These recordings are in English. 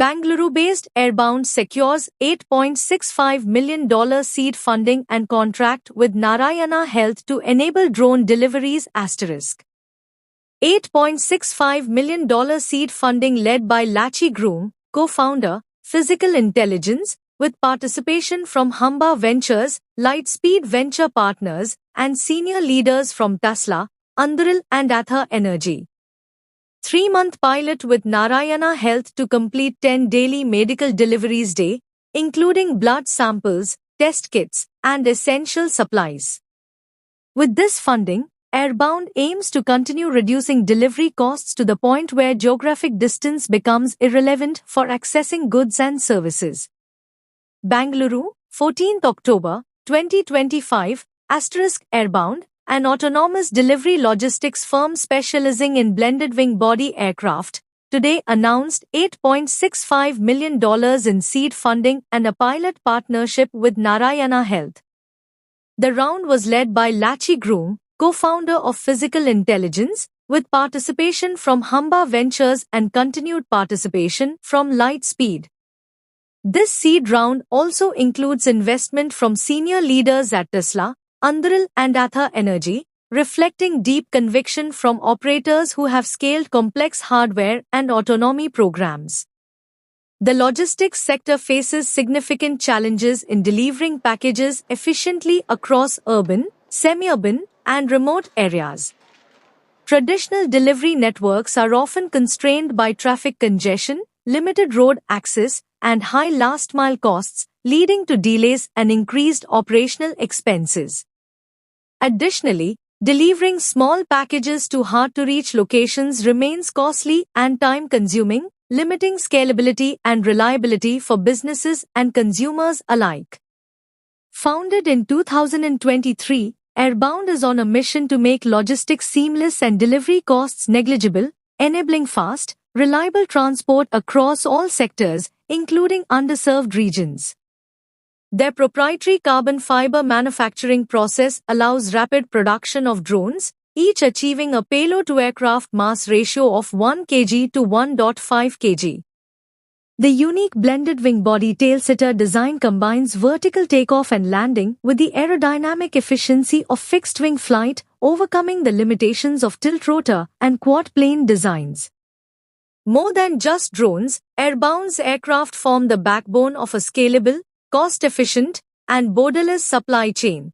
Bengaluru-based Airbound secures $8.65 million seed funding and contract with Narayana Health to enable drone deliveries $8.65 million seed funding led by Lachy Groom, co-founder, Physical Intelligence, with participation from Humba Ventures, Lightspeed Venture Partners, and senior leaders from Tesla, Anduril and Ather Energy. 3-month pilot with Narayana Health to complete 10 daily medical deliveries day, including blood samples, test kits, and essential supplies. With this funding, Airbound aims to continue reducing delivery costs to the point where geographic distance becomes irrelevant for accessing goods and services. Bengaluru, 14th October, 2025, Airbound, an autonomous delivery logistics firm specializing in blended wing body aircraft, today announced $8.65 million in seed funding and a pilot partnership with Narayana Health. The round was led by Lachy Groom, co-founder of Physical Intelligence, with participation from Humba Ventures and continued participation from Lightspeed. This seed round also includes investment from senior leaders at Tesla, Anduril and Ather Energy, reflecting deep conviction from operators who have scaled complex hardware and autonomy programs. The logistics sector faces significant challenges in delivering packages efficiently across urban, semi-urban, and remote areas. Traditional delivery networks are often constrained by traffic congestion, limited road access, and high last-mile costs, leading to delays and increased operational expenses. Additionally, delivering small packages to hard-to-reach locations remains costly and time-consuming, limiting scalability and reliability for businesses and consumers alike. Founded in 2023, Airbound is on a mission to make logistics seamless and delivery costs negligible, enabling fast, reliable transport across all sectors, including underserved regions. Their proprietary carbon fiber manufacturing process allows rapid production of drones, each achieving a payload-to-aircraft mass ratio of 1 kg to 1.5 kg. The unique blended wing body tailsitter design combines vertical takeoff and landing with the aerodynamic efficiency of fixed-wing flight, overcoming the limitations of tilt-rotor and quad-plane designs. More than just drones, Airbound's aircraft form the backbone of a scalable, cost-efficient, and borderless supply chain.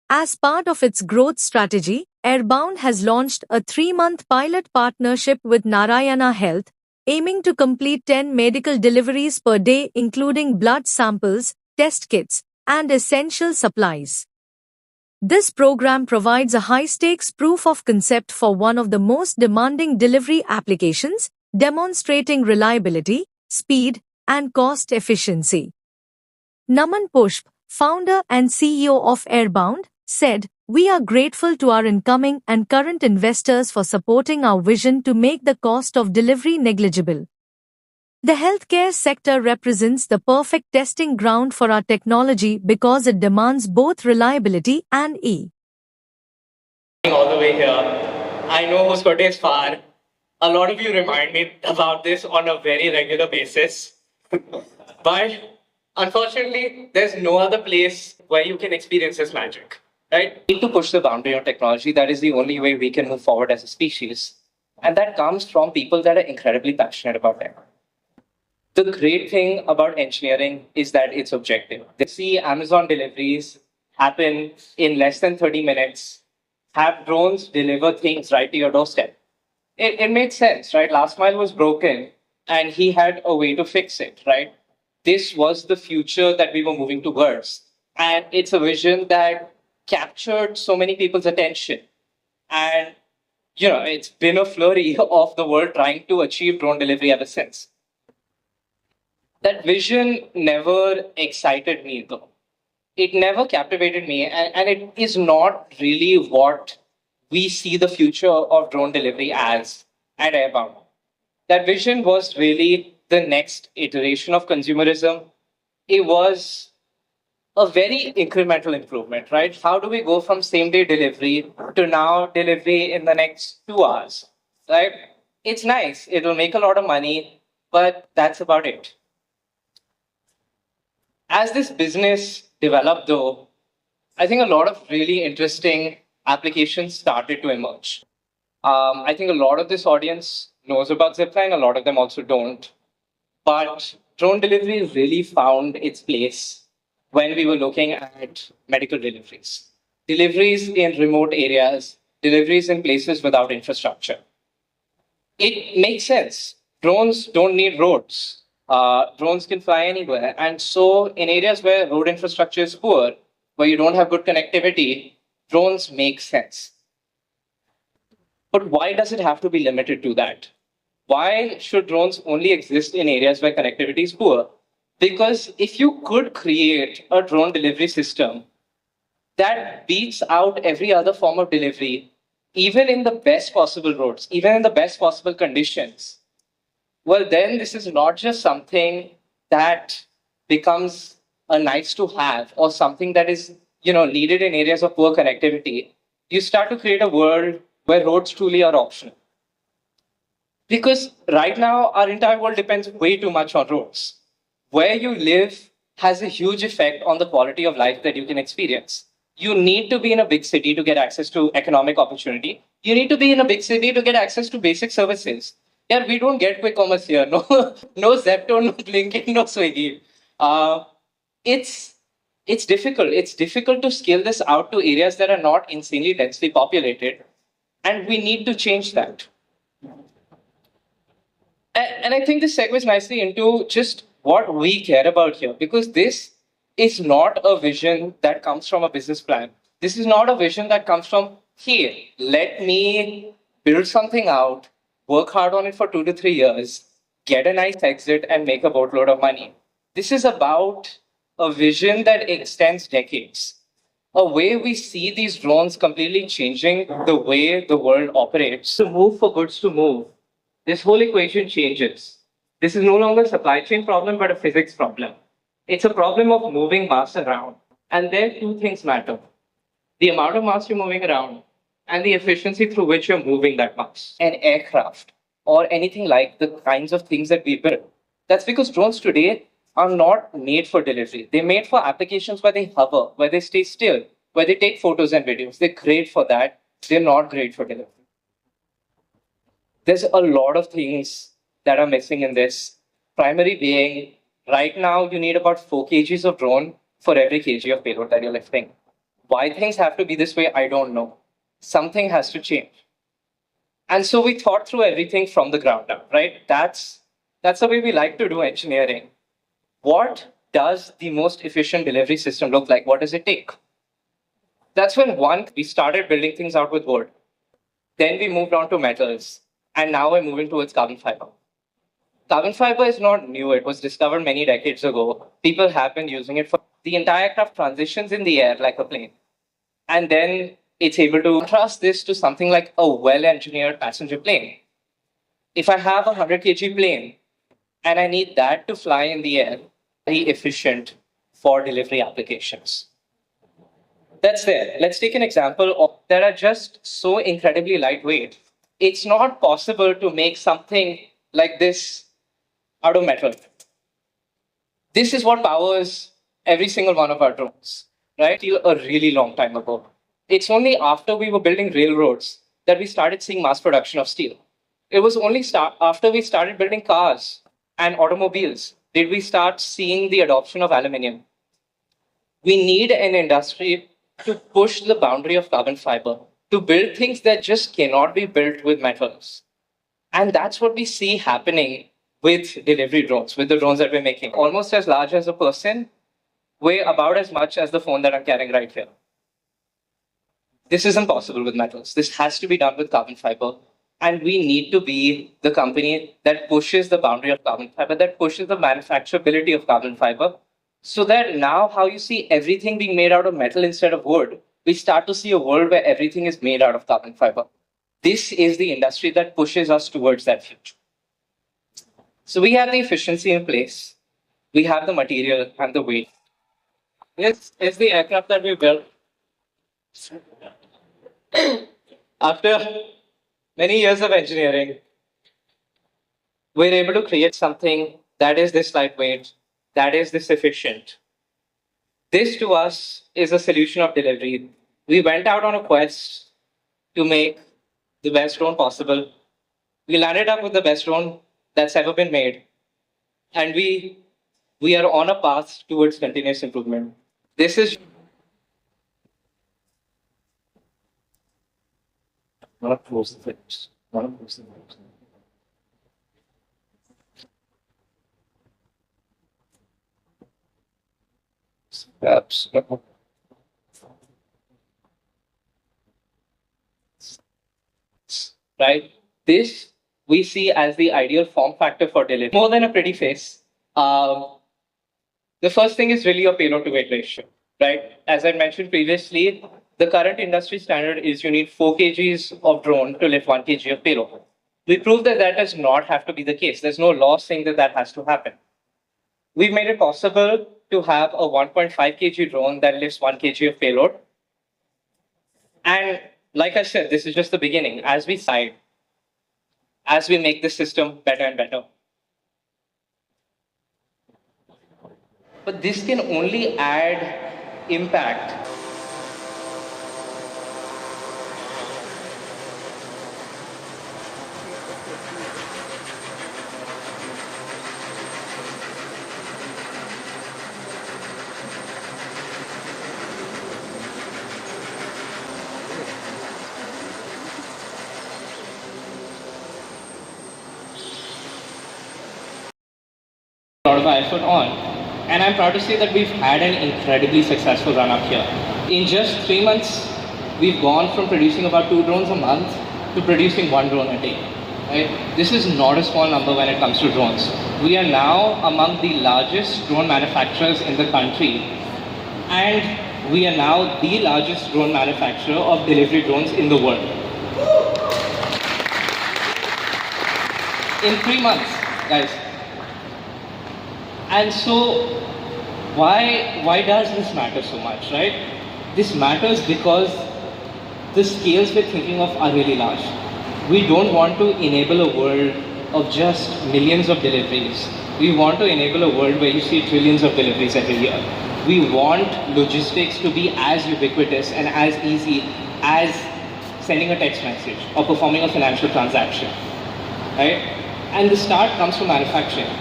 As part of its growth strategy, Airbound has launched a 3-month pilot partnership with Narayana Health, aiming to complete 10 medical deliveries per day including blood samples, test kits, and essential supplies. This program provides a high-stakes proof of concept for one of the most demanding delivery applications, demonstrating reliability, speed, and cost efficiency. Naman Pushp, founder and CEO of Airbound, said, "We are grateful to our incoming and current investors for supporting our vision to make the cost of delivery negligible. The healthcare sector represents the perfect testing ground for our technology because it demands both reliability and ease." All the way here. I know Hoskote is far. A lot of you remind me about this on a very regular basis. But unfortunately, there's no other place where you can experience this magic, right? We need to push the boundary on technology. That is the only way we can move forward as a species. And that comes from people that are incredibly passionate about tech. The great thing about engineering is that it's objective. They see Amazon deliveries happen in less than 30 minutes, have drones deliver things right to your doorstep. It made sense, right? Last mile was broken and he had a way to fix it, right? This was the future that we were moving towards. And it's a vision that captured so many people's attention. And, it's been a flurry of the world trying to achieve drone delivery ever since. That vision never excited me, though. It never captivated me. And it is not really what we see the future of drone delivery as at Airbound. That vision was really the next iteration of consumerism. It was a very incremental improvement, right? How do we go from same-day delivery to now delivery in the next 2 hours, right? It's nice. It'll make a lot of money. but that's about it. As this business developed, though, I think a lot of really interesting applications started to emerge. I think a lot of this audience knows about Zipline, a lot of them also don't. But drone delivery really found its place when we were looking at medical deliveries. Deliveries in remote areas, deliveries in places without infrastructure. It makes sense. Drones don't need roads. Drones can fly anywhere. And so, in areas where road infrastructure is poor, where you don't have good connectivity, drones make sense. But why does it have to be limited to that? Why should drones only exist in areas where connectivity is poor? Because if you could create a drone delivery system that beats out every other form of delivery, even in the best possible roads, even in the best possible conditions, well, then this is not just something that becomes a nice to have or something that is needed in areas of poor connectivity. You start to create a world where roads truly are optional. Because right now, our entire world depends way too much on roads. Where you live has a huge effect on the quality of life that you can experience. You need to be in a big city to get access to economic opportunity. You need to be in a big city to get access to basic services. Yeah, we don't get quick commerce here. No, no Zepto, no Blinkit, no Swiggy. It's it's difficult. It's difficult to scale this out to areas that are not insanely densely populated, and we need to change that. And I think this segues nicely into just what we care about here, because this is not a vision that comes from a business plan. This is not a vision that comes from, hey, let me build something out, work hard on it for 2 to 3 years, get a nice exit, and make a boatload of money. This is about a vision that extends decades. A way we see these drones completely changing the way the world operates. To move for goods to move, this whole equation changes. This is no longer a supply chain problem, but a physics problem. It's a problem of moving mass around. And there, two things matter: the amount of mass you're moving around and the efficiency through which you're moving that mass. An aircraft or anything like the kinds of things that we build. That's because drones today are not made for delivery. They're made for applications where they hover, where they stay still, where they take photos and videos. They're great for that. They're not great for delivery. There's a lot of things that are missing in this. Primary being, right now you need about 4 kgs of drone for every kg of payload that you're lifting. Why things have to be this way, I don't know. Something has to change. And so we thought through everything from the ground up, right? That's the way we like to do engineering. What does the most efficient delivery system look like? What does it take? That's when we started building things out with wood. Then we moved on to metals. And now we're moving towards carbon fiber. Carbon fiber is not new. It was discovered many decades ago. People have been using it for the entire aircraft transitions in the air like a plane. And then it's able to contrast this to something like a well-engineered passenger plane. If I have a 100 kg plane and I need that to fly in the air, very efficient for delivery applications. That's there. Let's take an example of that are just so incredibly lightweight. It's not possible to make something like this out of metal. This is what powers every single one of our drones, right? Till a really long time ago. It's only after we were building railroads that we started seeing mass production of steel. It was only after we started building cars and automobiles did we start seeing the adoption of aluminium. We need an industry to push the boundary of carbon fiber, to build things that just cannot be built with metals. And that's what we see happening with delivery drones, with the drones that we're making. Almost as large as a person, weigh about as much as the phone that I'm carrying right here. This isn't possible with metals. This has to be done with carbon fiber. And we need to be the company that pushes the boundary of carbon fiber, that pushes the manufacturability of carbon fiber, so that now how you see everything being made out of metal instead of wood, we start to see a world where everything is made out of carbon fiber. This is the industry that pushes us towards that future. So we have the efficiency in place. We have the material and the weight. This is the aircraft that we built. After many years of engineering, we're able to create something that is this lightweight, that is this efficient. This to us is a solution of delivery. We went out on a quest to make the best drone possible. We landed up with the best drone that's ever been made. And we are on a path towards continuous improvement. This is one of those things. One of those things. Perhaps. Right? This we see as the ideal form factor for delivery. More than a pretty face. The first thing is really your payload to weight ratio, right? As I mentioned previously, the current industry standard is you need 4 kgs of drone to lift 1 kg of payload. We proved that that does not have to be the case. There's no law saying that that has to happen. We've made it possible to have a 1.5 kg drone that lifts 1 kg of payload. And like I said, this is just the beginning. As we make this system better and better. But this can only add impact. A lot of our effort on. And I'm proud to say that we've had an incredibly successful run up here. In just 3 months, we've gone from producing about 2 drones a month to producing 1 drone a day. Right? This is not a small number when it comes to drones. We are now among the largest drone manufacturers in the country. And we are now the largest drone manufacturer of delivery drones in the world. In 3 months, guys. And so, why does this matter so much, right? This matters because the scales we're thinking of are really large. We don't want to enable a world of just millions of deliveries. We want to enable a world where you see trillions of deliveries every year. We want logistics to be as ubiquitous and as easy as sending a text message or performing a financial transaction, right? And the start comes from manufacturing.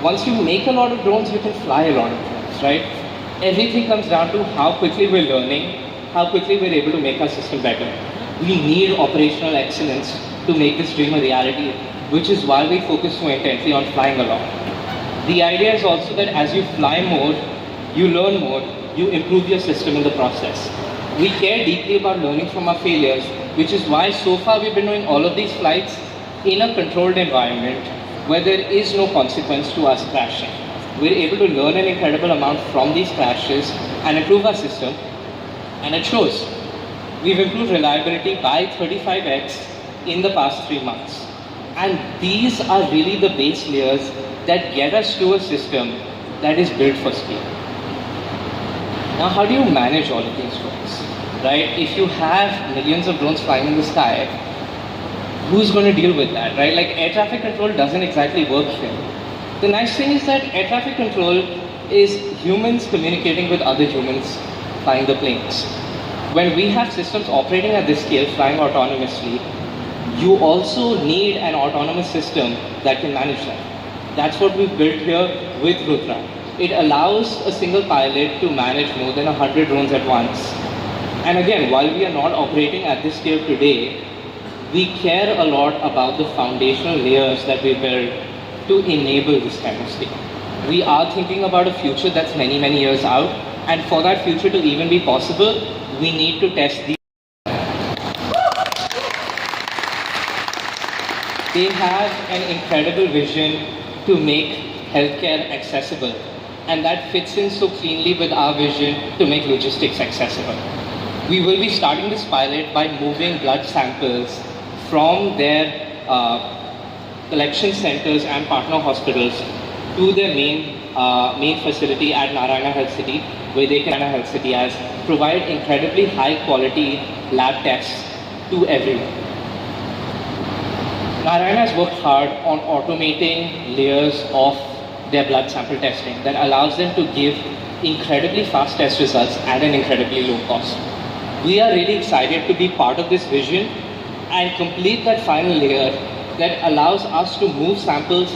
Once you make a lot of drones, you can fly a lot of drones, right? Everything comes down to how quickly we're learning, how quickly we're able to make our system better. We need operational excellence to make this dream a reality, which is why we focus so intently on flying a lot. The idea is also that as you fly more, you learn more, you improve your system in the process. We care deeply about learning from our failures, which is why so far we've been doing all of these flights in a controlled environment where there is no consequence to us crashing. We're able to learn an incredible amount from these crashes and improve our system, and it shows. We've improved reliability by 35x in the past 3 months. And these are really the base layers that get us to a system that is built for scale. Now, how do you manage all of these drones, right? If you have millions of drones flying in the sky, who's going to deal with that, right? Like, air traffic control doesn't exactly work here. The nice thing is that air traffic control is humans communicating with other humans flying the planes. When we have systems operating at this scale, flying autonomously, you also need an autonomous system that can manage that. That's what we've built here with Rudra. It allows a single pilot to manage more than 100 drones at once. And again, while we are not operating at this scale today, we care a lot about the foundational layers that we build to enable this kind of scale. We are thinking about a future that's many, many years out, and for that future to even be possible, we need to test these. They have an incredible vision to make healthcare accessible, and that fits in so cleanly with our vision to make logistics accessible. We will be starting this pilot by moving blood samples from their collection centers and partner hospitals to their main facility at Narayana Health City, where they can provide incredibly high quality lab tests to everyone. Narayana has worked hard on automating layers of their blood sample testing that allows them to give incredibly fast test results at an incredibly low cost. We are really excited to be part of this vision and complete that final layer that allows us to move samples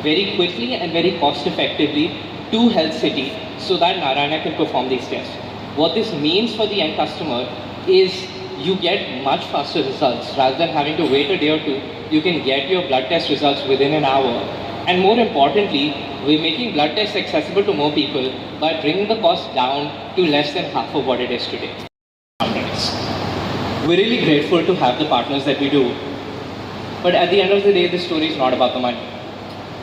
very quickly and very cost effectively to Health City so that Narayana can perform these tests. What this means for the end customer is you get much faster results. Rather than having to wait a day or two, you can get your blood test results within an hour. And more importantly, we're making blood tests accessible to more people by bringing the cost down to less than half of what it is today. We're really grateful to have the partners that we do. But at the end of the day, this story is not about the money.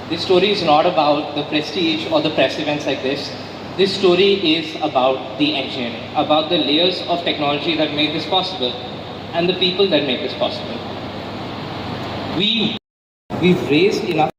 This story is not about the prestige or the press events like this. This story is about the engineering, about the layers of technology that make this possible and the people that make this possible. We've raised enough.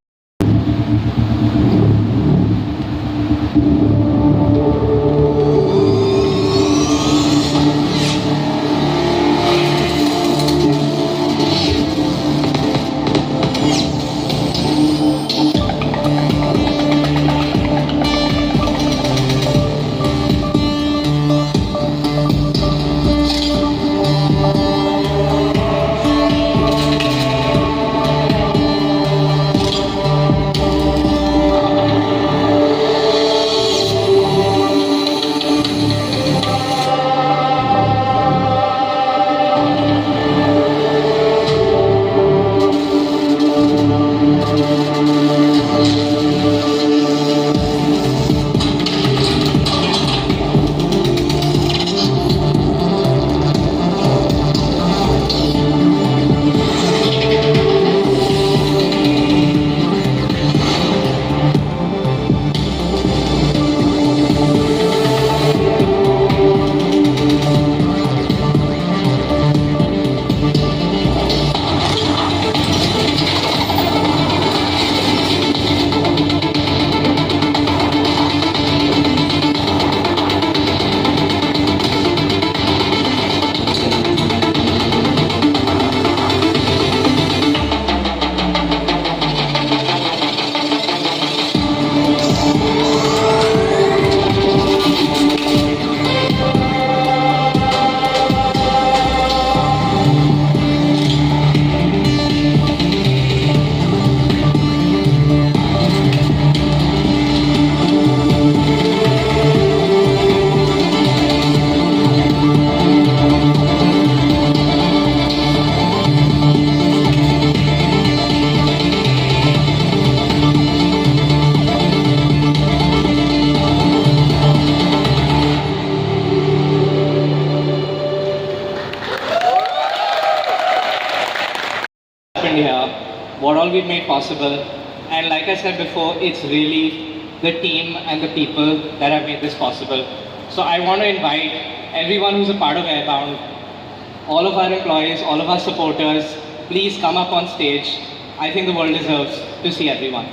What all we've made possible. And like I said before, it's really the team and the people that have made this possible. So I want to invite everyone who's a part of Airbound, all of our employees, all of our supporters, please come up on stage. I think the world deserves to see everyone.